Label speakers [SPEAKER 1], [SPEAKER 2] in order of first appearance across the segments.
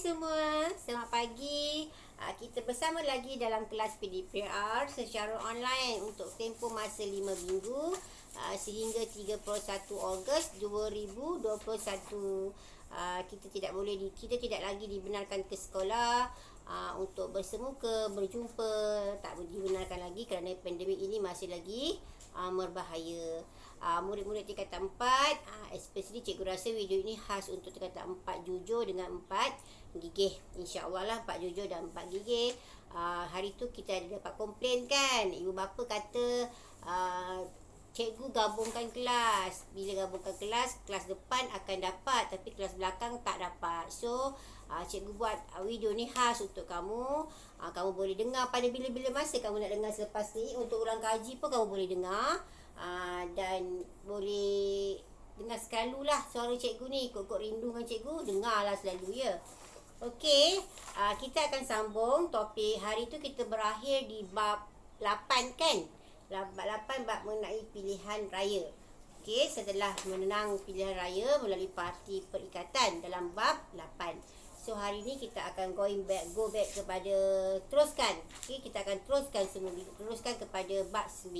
[SPEAKER 1] semua, selamat pagi. Kita bersama lagi dalam kelas PDPR secara online untuk tempoh masa 5 minggu sehingga 31 Ogos 2021. Kita tidak lagi dibenarkan ke sekolah untuk bersemuka, berjumpa, tak dibenarkan lagi kerana pandemik ini masih lagi berbahaya. Murid-murid tingkatan 4, especially cikgu rasa video ini khas untuk tingkatan 4 jujur dengan 4 gigih. InsyaAllah lah 4 jujur dan 4 gigih. Hari tu kita ada dapat komplain kan, ibu bapa kata cikgu gabungkan kelas. Bila gabungkan kelas, kelas depan akan dapat tapi kelas belakang tak dapat. So cikgu buat video ni khas untuk kamu. Kamu boleh dengar pada bila-bila masa kamu nak dengar selepas ni. Untuk ulang kaji pun kamu boleh dengar. Dan boleh dengar selalu lah suara cikgu ni. Kok rindu dengan cikgu, dengarlah selalu ya. Okey, kita akan sambung topik. Hari tu kita berakhir di bab 8 kan. Bab 8 bab mengenai pilihan raya. Okey, setelah menenang pilihan raya melalui parti perikatan dalam bab 8. So hari ni kita akan go back kepada teruskan. Okey, kita akan teruskan kepada bab 9.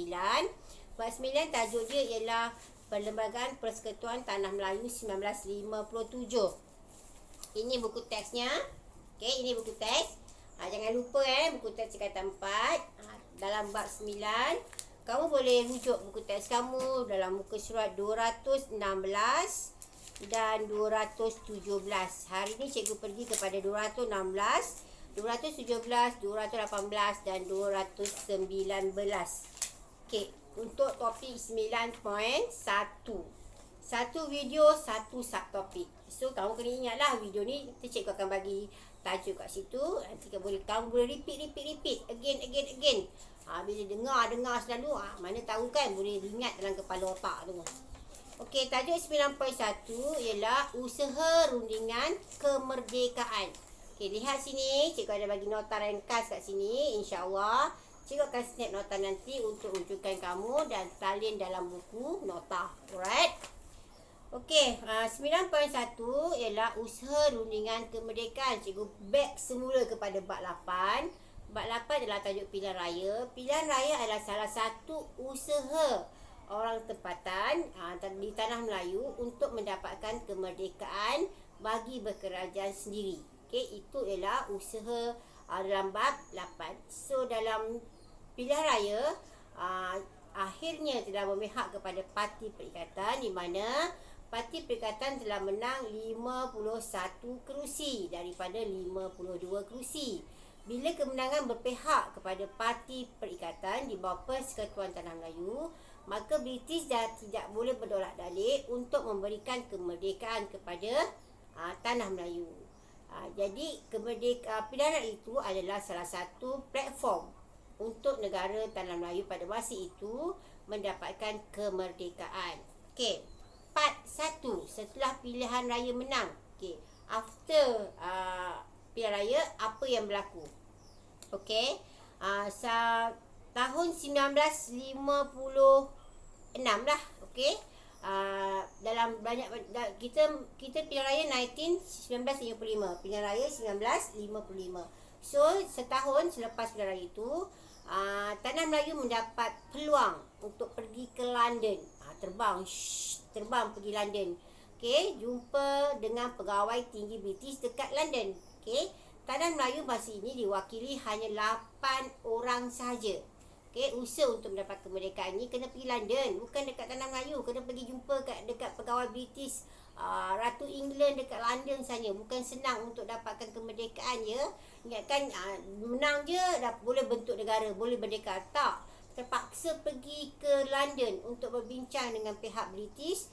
[SPEAKER 1] Bab 9 tajuk dia ialah Perlembagaan Persekutuan Tanah Melayu 1957. Ini buku teksnya. Okey, ini buku teks. Jangan lupa buku teks tingkatan 4. Dalam bab 9, kamu boleh rujuk buku teks kamu dalam muka surat 216 dan 217. Hari ni cikgu pergi kepada 216, 217, 218 dan 219. Okey, untuk topik 9.1. Satu video, satu subtopik. So, kamu kena ingatlah video ni cikgu akan bagi tajuk kat situ. Nanti kamu boleh repeat again. Bila dengar selalu, mana tahu kan boleh ingat dalam kepala otak tu. Okey, tajuk 9.1 ialah usaha rundingan kemerdekaan. Okey, lihat sini, cikgu ada bagi nota ringkas kat sini. InsyaAllah cikgu akan snap nota nanti untuk rujukan kamu dan salin dalam buku nota. Alright? Okey, 9.1 ialah usaha rundingan kemerdekaan. Cikgu back semula kepada bab 8. Bab 8 adalah tajuk pilihan raya. Pilihan raya adalah salah satu usaha orang tempatan di Tanah Melayu untuk mendapatkan kemerdekaan bagi berkerajaan sendiri. Okey, itu ialah usaha dalam bab 8. So dalam pilihan raya akhirnya telah memihak kepada parti perikatan, di mana parti perikatan telah menang 51 kerusi daripada 52 kerusi. Bila kemenangan berpihak kepada parti perikatan di bawah Persekutuan Tanah Melayu, maka British dah tidak boleh berdaulat dalik untuk memberikan kemerdekaan kepada Tanah Melayu. Jadi pilihan itu adalah salah satu platform untuk negara Tanah Melayu pada masa itu mendapatkan kemerdekaan. Okey, part 1 setelah pilihan raya menang. Okey, after pilihan raya apa yang berlaku? Okey, tahun 1956 lah. Okey, dalam banyak kita pilihan raya 1955, pilihan raya 1955. So setahun selepas pilihan raya itu, Tanah Melayu mendapat peluang untuk pergi ke London. Terbang pergi London. Okey, jumpa dengan pegawai tinggi British dekat London. Okey, Tanah Melayu masa ini diwakili hanya 8 orang sahaja. Okey, usaha untuk mendapat kemerdekaan ni kena pergi London, bukan dekat Tanah Melayu. Kena pergi jumpa dekat pegawai British, Ratu England dekat London saja. Bukan senang untuk dapatkan kemerdekaan ya. Ingatkan menang je dah boleh bentuk negara, boleh merdeka. Tak, terpaksa pergi ke London untuk berbincang dengan pihak British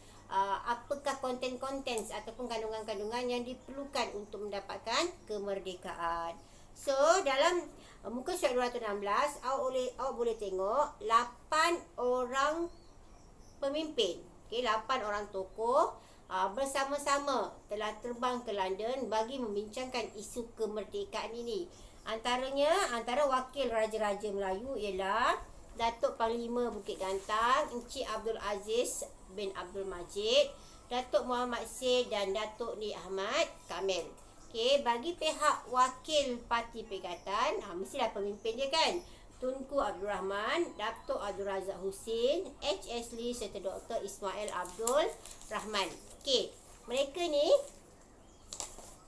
[SPEAKER 1] apakah konten-konten ataupun kandungan-kandungan yang diperlukan untuk mendapatkan kemerdekaan. So dalam muka surat 216 awak boleh tengok 8 orang pemimpin, okey, 8 orang tokoh bersama-sama telah terbang ke London bagi membincangkan isu kemerdekaan ini. Antara wakil Raja-Raja Melayu ialah Datuk Panglima Bukit Gantang, Encik Abdul Aziz bin Abdul Majid, Datuk Muhammad Syed dan Datuk Ni Ahmad Kamil. Okey, bagi pihak wakil parti Perikatan, mestilah pemimpin dia kan. Tunku Abdul Rahman, Datuk Abdul Razak Husin, H. Ashley serta Dr. Ismail Abdul Rahman. Okey, mereka ni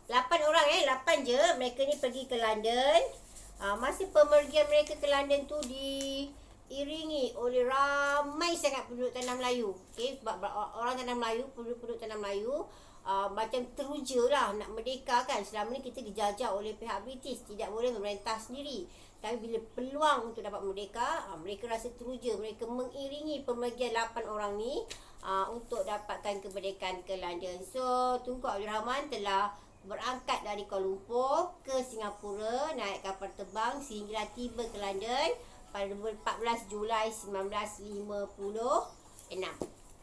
[SPEAKER 1] 8 orang 8 je. Mereka ni pergi ke London. Masa pemergian mereka ke London tu diiringi oleh ramai sangat penduduk tanah Melayu. Okey, sebab orang tanah Melayu, penduduk tanah Melayu macam teruja lah nak merdeka kan. Selama ni kita dijajah oleh pihak British, tidak boleh memerintah sendiri. Tapi bila peluang untuk dapat merdeka, mereka rasa teruja. Mereka mengiringi pemergian 8 orang ni untuk dapatkan kemerdekaan ke London. So, Tunku Abdul Rahman telah berangkat dari Kuala Lumpur ke Singapura naik kapal terbang sehingga tiba ke London pada 14 Julai 1956.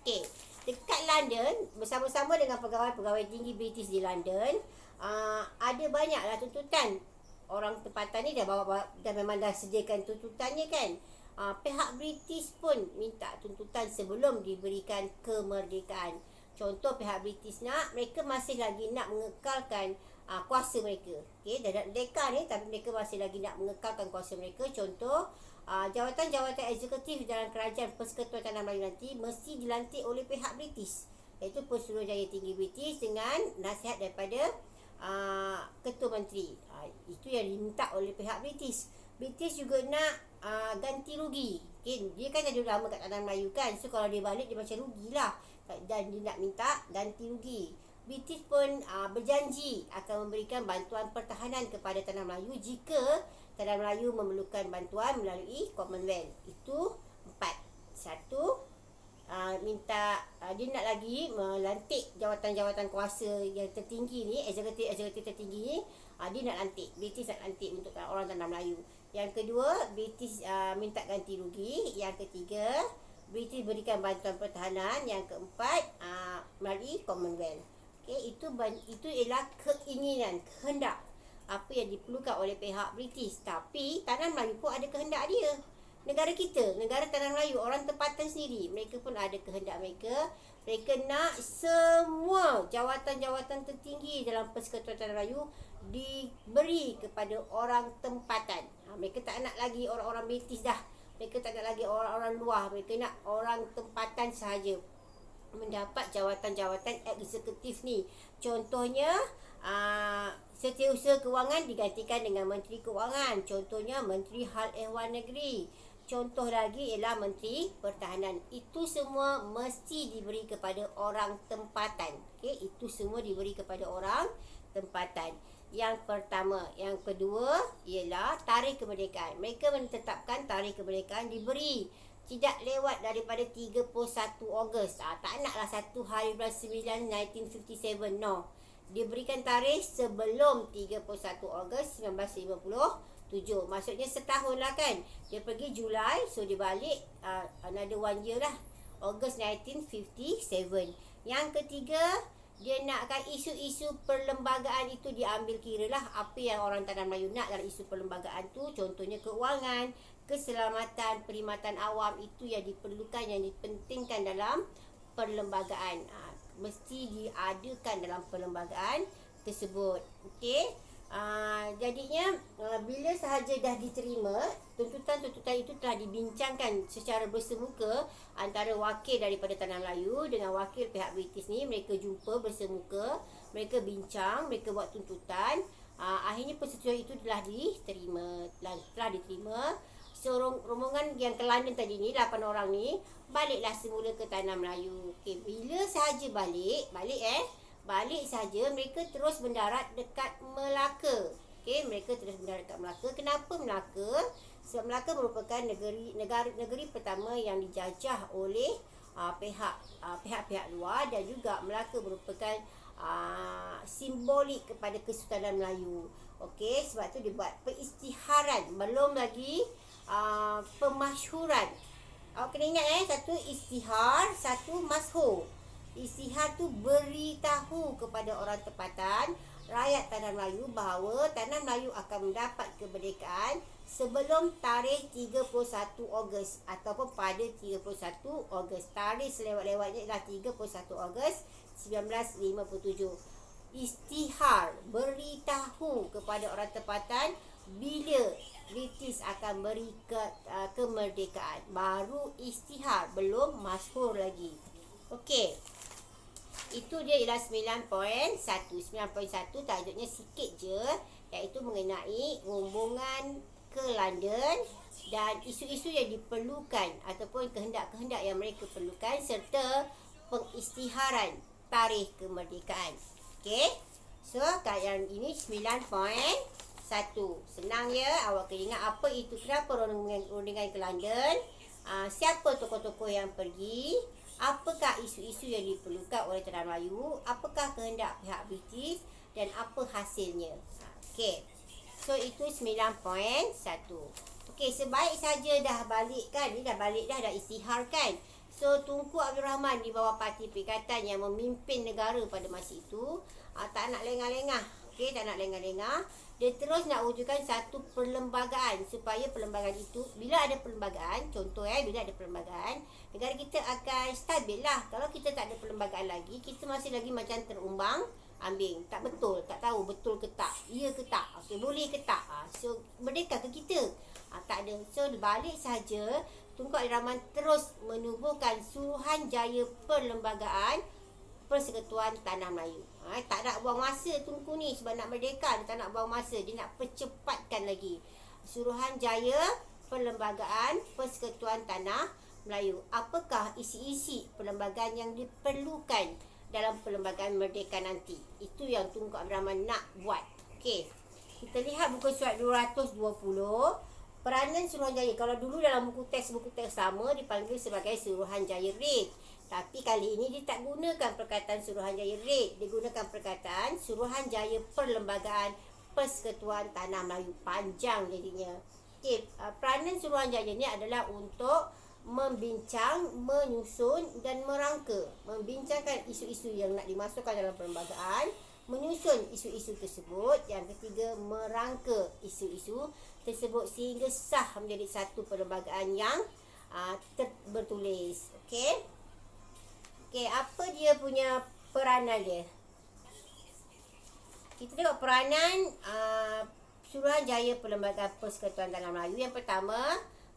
[SPEAKER 1] Okey, dekat London bersama-sama dengan pegawai-pegawai tinggi British di London, ada banyaklah tuntutan. Orang tempatan ni dah memang dah sediakan tuntutannya kan. Pihak British pun minta tuntutan sebelum diberikan kemerdekaan. Contoh pihak British mereka masih lagi nak mengekalkan kuasa mereka. Okey, dah merdeka ni tapi mereka masih lagi nak mengekalkan kuasa mereka. Contoh, jawatan-jawatan eksekutif dalam kerajaan Persekutuan Tanah Melayu nanti mesti dilantik oleh pihak British, iaitu Pesuruhjaya Tinggi British dengan nasihat daripada Ketua Menteri. Itu yang diminta oleh pihak British. British juga nak ganti rugi. Okay, dia kan dah lama kat Tanah Melayu kan. So kalau dia balik dia macam rugilah. Dan dia nak minta ganti rugi. British pun berjanji akan memberikan bantuan pertahanan kepada Tanah Melayu jika Tanah Melayu memerlukan bantuan melalui Commonwealth. Itu 4. Satu, dia nak lagi melantik jawatan-jawatan kuasa yang tertinggi ni, eksekutif tertinggi ni, dia nak lantik. British nak lantik untuk orang Tanah Melayu. Yang kedua, British minta ganti rugi. Yang ketiga, British berikan bantuan pertahanan. Yang keempat, melalui Commonwealth. Okay, itu ialah keinginan, kehendak apa yang diperlukan oleh pihak British. Tapi Tanah Melayu pun ada kehendak dia. Negara kita, negara Tanah Melayu, orang tempatan sendiri, mereka pun ada kehendak mereka. Mereka nak semua jawatan-jawatan tertinggi dalam Persekutuan Tanah Melayu diberi kepada orang tempatan. Mereka tak nak lagi orang-orang British dah. Mereka tak nak lagi orang-orang luar. Mereka nak orang tempatan sahaja mendapat jawatan-jawatan eksekutif ni. Contohnya, Setiausaha Kewangan digantikan dengan Menteri Kewangan. Contohnya Menteri Hal Ehwal Negeri. Contoh lagi ialah Menteri Pertahanan. Itu semua mesti diberi kepada orang tempatan. Okey, itu semua diberi kepada orang tempatan. Yang pertama, yang kedua ialah tarikh kemerdekaan. Mereka menetapkan tarikh kemerdekaan diberi tidak lewat daripada 31 Ogos. Tak naklah 1 hari bulan 9 1957. No. Diberikan tarikh sebelum 31 Ogos 1957. Maksudnya setahun lah kan. Dia pergi Julai, so dia balik another 1 year lah, Ogos 1957. Yang ketiga, dia nakkan isu-isu perlembagaan itu diambil kira lah. Apa yang orang Tanah Melayu nak dalam isu perlembagaan tu, contohnya keuangan, keselamatan, perkhidmatan awam, itu yang diperlukan, yang dipentingkan dalam perlembagaan. Mesti diadakan dalam perlembagaan tersebut. Okey. Jadinya bila sahaja dah diterima, tuntutan-tuntutan itu telah dibincangkan secara bersemuka antara wakil daripada Tanah Melayu dengan wakil pihak British ni. Mereka jumpa bersemuka, mereka bincang, mereka buat tuntutan. Akhirnya persetujuan itu telah diterima. So rombongan yang ke London tadi ni, 8 orang ni, baliklah semula ke Tanah Melayu. Okey, bila sahaja balik saja, mereka terus mendarat dekat Melaka. Okey, mereka terus mendarat dekat Melaka. Kenapa Melaka? Sebab Melaka merupakan negeri pertama yang dijajah oleh pihak-pihak luar, dan juga Melaka merupakan simbolik kepada Kesultanan Melayu. Okey, sebab tu dia buat peristiharan, belum lagi pemasyhuran. Awak kena ingat satu istihar, satu mashur. Istihar tu beritahu kepada orang tempatan, rakyat Tanah Melayu, bahawa Tanah Melayu akan mendapat kemerdekaan sebelum tarikh 31 Ogos ataupun pada 31 Ogos. Tarikh selewat-lewatnya ialah 31 Ogos 1957. Istihar, beritahu kepada orang tempatan bila British akan beri kemerdekaan. Baru istihar, belum masyhur lagi. Okey. Itu dia ialah 9.1. 9.1 tajuknya sikit je, iaitu mengenai rombongan ke London dan isu-isu yang diperlukan ataupun kehendak-kehendak yang mereka perlukan serta pengisytiharan tarikh kemerdekaan. Okey. So, yang ini 9.1. Senang ya, awak kena ingat apa itu, kenapa rundingan ke London, siapa tokoh-tokoh yang pergi, apakah isu-isu yang diperlukan oleh Tanah Melayu, apakah kehendak pihak British dan apa hasilnya. Okey. So, itu 9.1. Okey, sebaik saja dah balik kan, ni dah balik dah isytihar kan. So, Tunku Abdul Rahman di bawah Parti Perikatan yang memimpin negara pada masa itu, tak nak lengah-lengah. Okey, tak nak lengah-lengah. Dia terus nak wujudkan satu perlembagaan supaya perlembagaan itu, bila ada perlembagaan, contoh bila ada perlembagaan, negara kita akan stabil lah. Kalau kita tak ada perlembagaan lagi, kita masih lagi macam terumbang ambing, tak betul, tak tahu betul ke tak, ya ke tak, okay, boleh ke tak. So, merdeka ke kita? Tak ada. So, balik saja, Tunku Abdul Rahman terus menubuhkan Suruhanjaya Perlembagaan Persekutuan Tanah Melayu. Tak nak buang masa Tunku ni sebab nak merdeka. Dia tak nak buang masa. Dia nak percepatkan lagi. Suruhanjaya Perlembagaan Persekutuan Tanah Melayu. Apakah isi-isi perlembagaan yang diperlukan dalam perlembagaan merdeka nanti? Itu yang Tunku Abdul Rahman nak buat. Okey. Kita lihat buku surat 220. Peranan Suruhanjaya. Kalau dulu dalam buku teks sama dipanggil sebagai Suruhanjaya Red. Tapi kali ini dia tak gunakan perkataan Suruhanjaya Red. Dia gunakan perkataan Suruhanjaya Perlembagaan Persekutuan Tanah Melayu. Panjang jadinya. Okay, peranan Suruhanjaya ni adalah untuk membincang, menyusun dan merangka. Membincangkan isu-isu yang nak dimasukkan dalam perlembagaan, menyusun isu-isu tersebut. Yang ketiga, merangka isu-isu tersebut sehingga sah menjadi satu perlembagaan yang bertulis. Okey. Okey, apa dia punya peranan dia? Kita tengok peranan Suruhanjaya Perlembagaan Persekutuan Tanah Melayu. Yang pertama,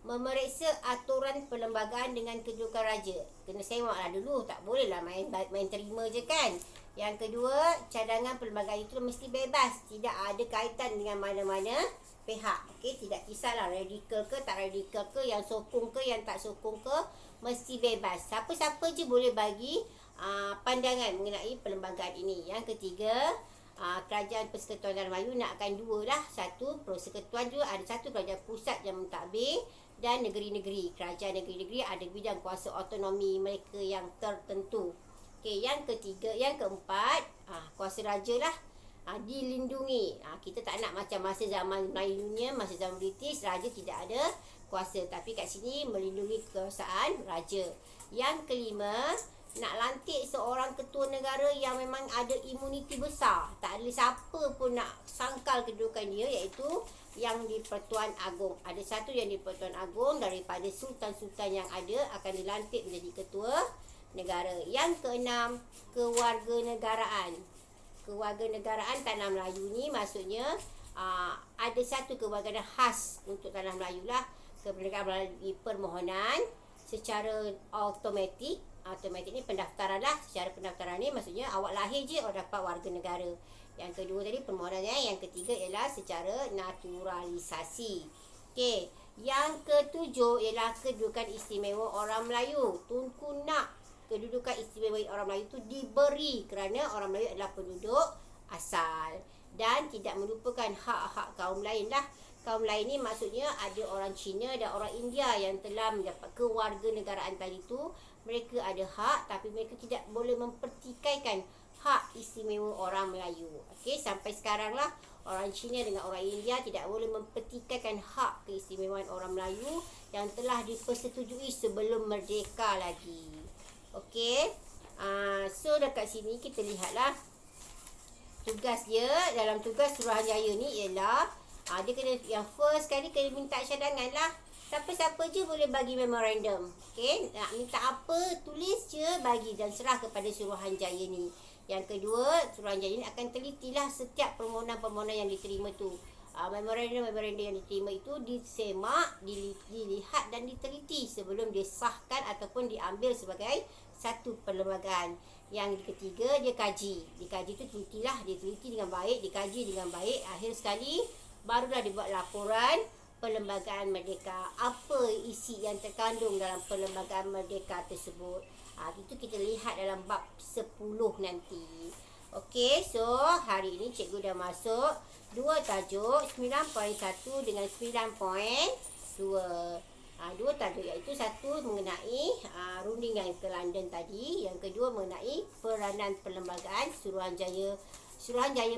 [SPEAKER 1] memeriksa aturan perlembagaan dengan kedudukan raja. Kena semaklah dulu, tak bolehlah main terima je kan. Yang kedua, cadangan perlembagaan itu mesti bebas, tidak ada kaitan dengan mana-mana pihak. Okey, tidak kisahlah radikal ke tak radikal ke, yang sokong ke yang tak sokong ke, mesti bebas. Siapa-siapa je boleh bagi pandangan mengenai perlembagaan ini. Yang ketiga, Kerajaan Persekutuan Tanah Melayu nakkan dua lah. Satu, persekutuan juga ada satu kerajaan pusat yang mentadbir, dan negeri-negeri. Kerajaan negeri-negeri ada bidang kuasa otonomi mereka yang tertentu. Okey, yang ketiga, yang keempat, kuasa raja lah. Dilindungi. Kita tak nak macam masa zaman Melayunya, masa zaman British, raja tidak ada kuasa. Tapi kat sini melindungi kekuasaan raja. Yang kelima, nak lantik seorang ketua negara yang memang ada imuniti besar. Tak ada siapa pun nak sangkal kedudukan dia, iaitu yang di Pertuan Agong. Ada satu yang di Pertuan Agong daripada sultan-sultan yang ada akan dilantik menjadi ketua negara. Yang keenam, kewarganegaraan. Kewarganegaraan Tanah Melayu ni maksudnya ada satu kewarganegaraan khas untuk Tanah Melayu lah. Kemerdekaan melalui permohonan secara automatik. Automatik ni pendaftaran lah. Secara pendaftaran ni maksudnya awak lahir je awak dapat warga negara. Yang kedua tadi permohonannya. Yang ketiga ialah secara naturalisasi. Okey. Yang ketujuh ialah kedudukan istimewa orang Melayu. Tunku nak kedudukan istimewa orang Melayu itu diberi kerana orang Melayu adalah penduduk asal. Dan tidak melupakan hak-hak kaum lain lah. Kaum lain ni maksudnya ada orang Cina dan orang India yang telah mendapat kewarganegaraan tadi tu. Mereka ada hak tapi mereka tidak boleh mempertikaikan hak istimewa orang Melayu. Okey, sampai sekarang lah orang Cina dengan orang India tidak boleh mempertikaikan hak keistimewaan orang Melayu yang telah dipersetujui sebelum merdeka lagi. Okey. So dekat sini kita lihatlah tugas dia. Dalam tugas Suruhanjaya ni ialah dia kena, yang first kali kena minta cadangan lah. Siapa-siapa je boleh bagi memorandum. Okey, nak minta apa, tulis je, bagi dan serah kepada Suruhanjaya ni. Yang kedua, Suruhanjaya ini akan telitilah setiap permohonan-permohonan yang diterima tu. Memorandum yang diterima itu disemak, dilihat dan diteliti sebelum disahkan ataupun diambil sebagai satu perlembagaan. Yang ketiga, dia kaji. Dikaji tu telitilah, diteliti dengan baik, dikaji dengan baik. Akhir sekali barulah dibuat laporan Perlembagaan Merdeka. Apa isi yang terkandung dalam Perlembagaan Merdeka tersebut? Itu kita lihat dalam bab 10 nanti. Okey, so hari ini cikgu dah masuk dua tajuk 9.1 dengan 9.2. Dua tajuk iaitu satu mengenai rundingan ke London tadi, yang kedua mengenai peranan perlembagaan Suruhanjaya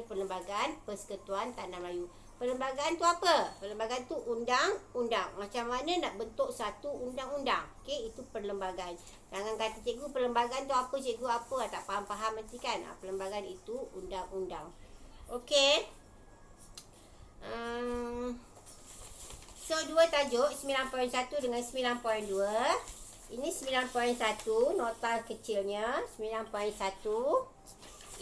[SPEAKER 1] Perlembagaan Persekutuan Tanah Melayu. Perlembagaan tu apa? Perlembagaan tu undang-undang. Macam mana nak bentuk satu undang-undang? Okey, itu perlembagaan. Jangan kata cikgu perlembagaan tu apa, cikgu apa, tak faham-faham nanti kan. Perlembagaan itu undang-undang. Okey. So dua tajuk 9.1 dengan 9.2. Ini 9.1 nota kecilnya, 9.1.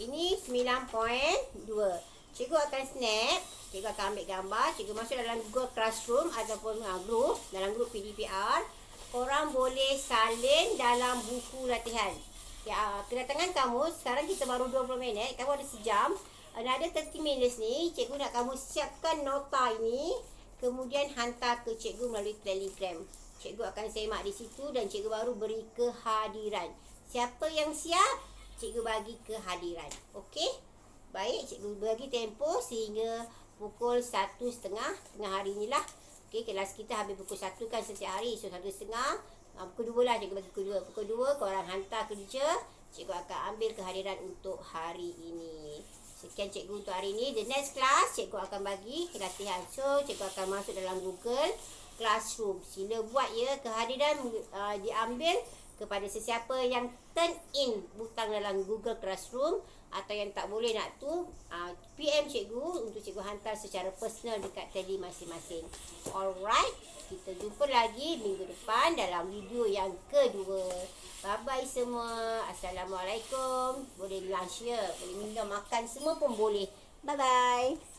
[SPEAKER 1] Ini 9.2. Cikgu akan snap, cikgu akan ambil gambar, cikgu masuk dalam Google Classroom ataupun group, dalam grup PDPR. Korang boleh salin dalam buku latihan. Kedatangan kamu, sekarang kita baru 20 minit, kamu ada sejam. Ada 30 minutes ni, cikgu nak kamu siapkan nota ini, kemudian hantar ke cikgu melalui Telegram. Cikgu akan semak di situ dan cikgu baru beri kehadiran. Siapa yang siap, cikgu bagi kehadiran. Okey? Baik, cikgu bagi tempoh sehingga pukul 1.30 tengah hari ni lah. Okey, kelas kita habis pukul 1 kan setiap hari. So 1.30, pukul 2 lah cikgu bagi pukul 2. Pukul 2 korang hantar kerja, cikgu akan ambil kehadiran untuk hari ini. Sekian cikgu untuk hari ini. The next class, cikgu akan bagi latihan. So, cikgu akan masuk dalam Google Classroom. Sila buat ya, kehadiran diambil kepada sesiapa yang turn in butang dalam Google Classroom, atau yang tak boleh nak tu PM cikgu untuk cikgu hantar secara personal dekat tele masing-masing. Alright, kita jumpa lagi minggu depan dalam video yang kedua. Bye-bye semua. Assalamualaikum. Boleh lunch ya, boleh minum, makan semua pun boleh. Bye-bye.